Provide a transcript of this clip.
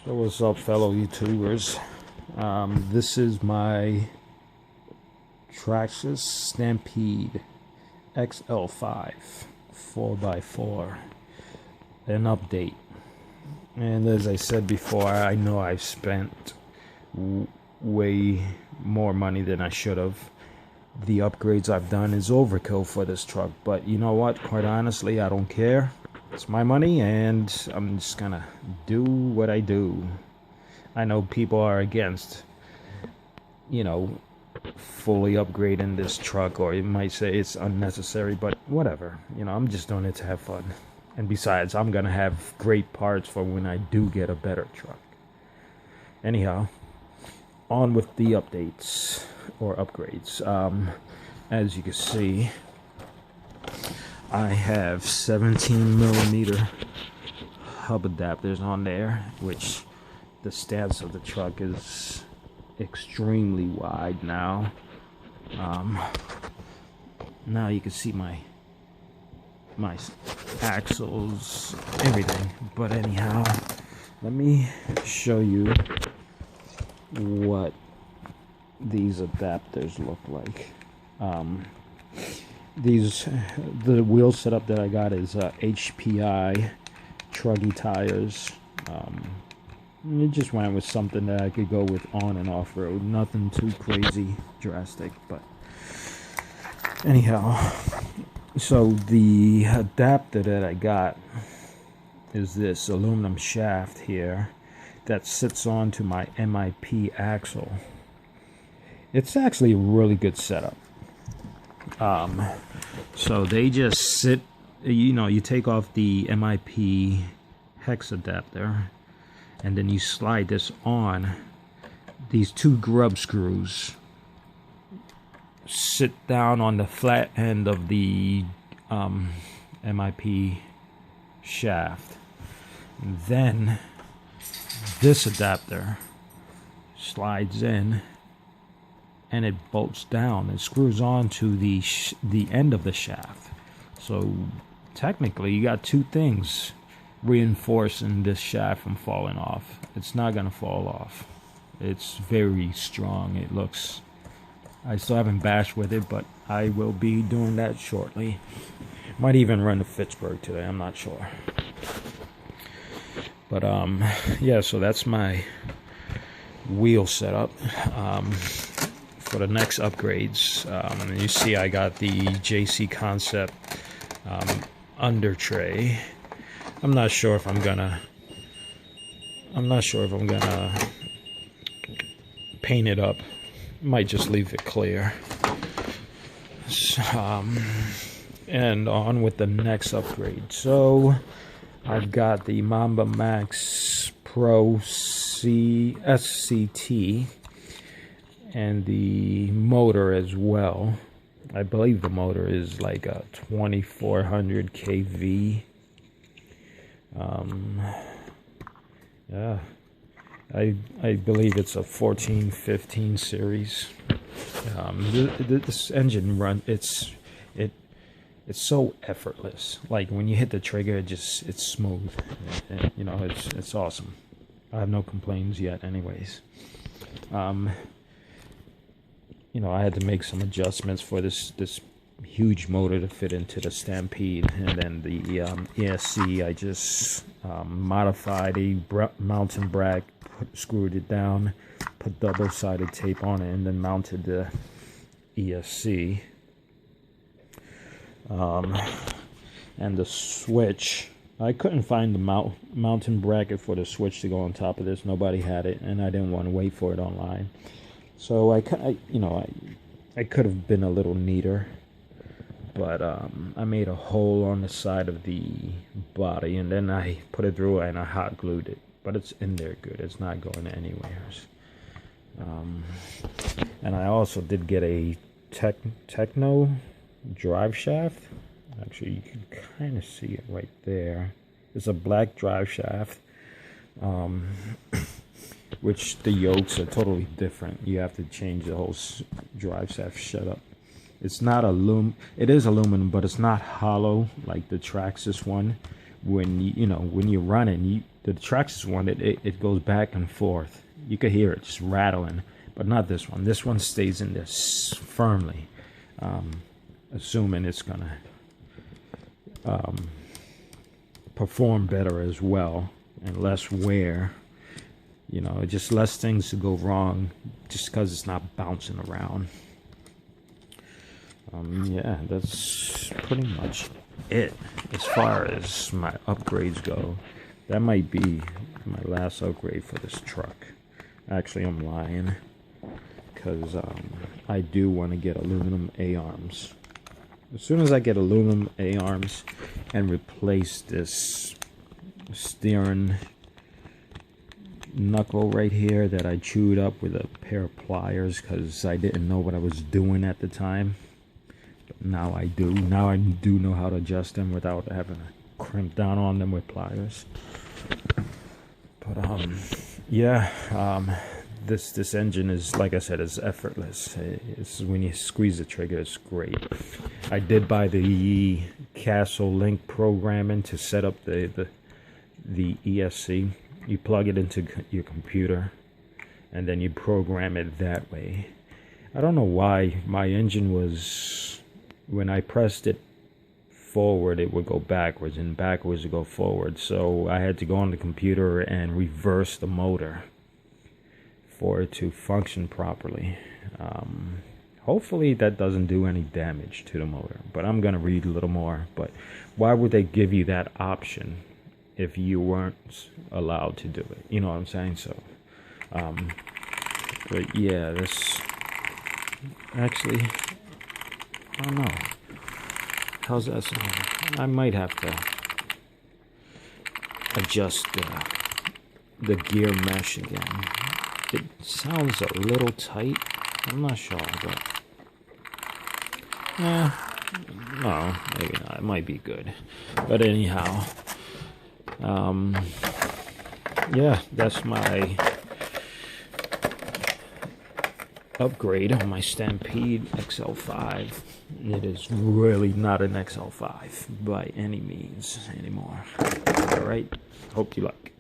So what's up, fellow YouTubers? This is my Traxxas Stampede XL5 4x4, an update. And as I said before, I know I've spent way more money than I should have. The upgrades I've done is overkill for this truck, but you know what? Quite honestly, I don't care. It's my money, and I'm just gonna do what I do. I know people are against, fully upgrading this truck, or you might say it's unnecessary, but whatever. I'm just doing it to have fun. And besides, I'm gonna have great parts for when I do get a better truck. Anyhow, on with the updates or upgrades. As you can see, I have 17mm hub adapters on there, which the stance of the truck is extremely wide now. Now you can see my axles, everything. But anyhow, let me show you what these adapters look like. The wheel setup that I got is HPI Truggy tires. It just went with something that I could go with on and off road. Nothing too crazy drastic, but anyhow. So the adapter that I got is this aluminum shaft here that sits onto my MIP axle. It's actually a really good setup. So they just sit, you take off the MIP hex adapter, and then you slide this on. These two grub screws sit down on the flat end of the MIP shaft. And then this adapter slides in, and it bolts down. It screws on to the end of the shaft. So technically, you got two things reinforcing this shaft from falling off. It's not gonna fall off. It's very strong. It looks. I still haven't bashed with it, but I will be doing that shortly. Might even run to Fitchburg today. I'm not sure. But yeah. So that's my wheel setup. For the next upgrades, and you see I got the JC Concept under tray. I'm not sure if I'm gonna paint it up. Might just leave it clear. And on with the next upgrade. So I've got the Mamba Max Pro SCT and the motor as well. I believe the motor is like a 2400 kV. Yeah, I believe it's a 14-15 series. This engine run, it's so effortless. Like when you hit the trigger, it's smooth. And, it's awesome. I have no complaints yet, anyways. I had to make some adjustments for this huge motor to fit into the Stampede, and then the ESC I just modified a mountain bracket, screwed it down, put double-sided tape on it, and then mounted the ESC. And the switch, I couldn't find the mountain bracket for the switch to go on top of this. Nobody had it, and I didn't want to wait for it online. So I could have been a little neater, but I made a hole on the side of the body, and then I put it through and I hot glued it. But it's in there good. It's not going anywhere. And I also did get a Techno drive shaft. Actually, you can kind of see it right there. It's a black drive shaft. Which the yokes are totally different. You have to change the whole drive shaft setup. It's not it is aluminum, but it's not hollow like the Traxxas one. When you're running, The Traxxas one, it goes back and forth. You could hear it just rattling, but not this one. This one stays in there firmly, assuming it's gonna perform better as well and less wear. You know, just less things to go wrong just because it's not bouncing around. Yeah, that's pretty much it as far as my upgrades go. That might be my last upgrade for this truck. Actually, I'm lying, because I do want to get aluminum A-arms. As soon as I get aluminum A-arms and replace this steering knuckle right here that I chewed up with a pair of pliers because I didn't know what I was doing at the time. But now I do. Now I do know how to adjust them without having to crimp down on them with pliers. But yeah, this engine is, like I said, is effortless. It's when you squeeze the trigger, it's great. I did buy the Castle Link programming to set up the ESC. You plug it into your computer, and then you program it that way. I don't know why my engine was, when I pressed it forward, it would go backwards, and backwards would go forward. So I had to go on the computer and reverse the motor for it to function properly. Hopefully that doesn't do any damage to the motor, but I'm gonna read a little more. But why would they give you that option if you weren't allowed to do it? You know what I'm saying? So but yeah, this actually, I don't know, how's that sound? I might have to adjust the gear mesh again. It sounds a little tight. I'm not sure, but no, maybe not. It might be good. But anyhow, yeah, that's my upgrade on my Stampede XL5. It is really not an XL5 by any means anymore. All right, hope you like.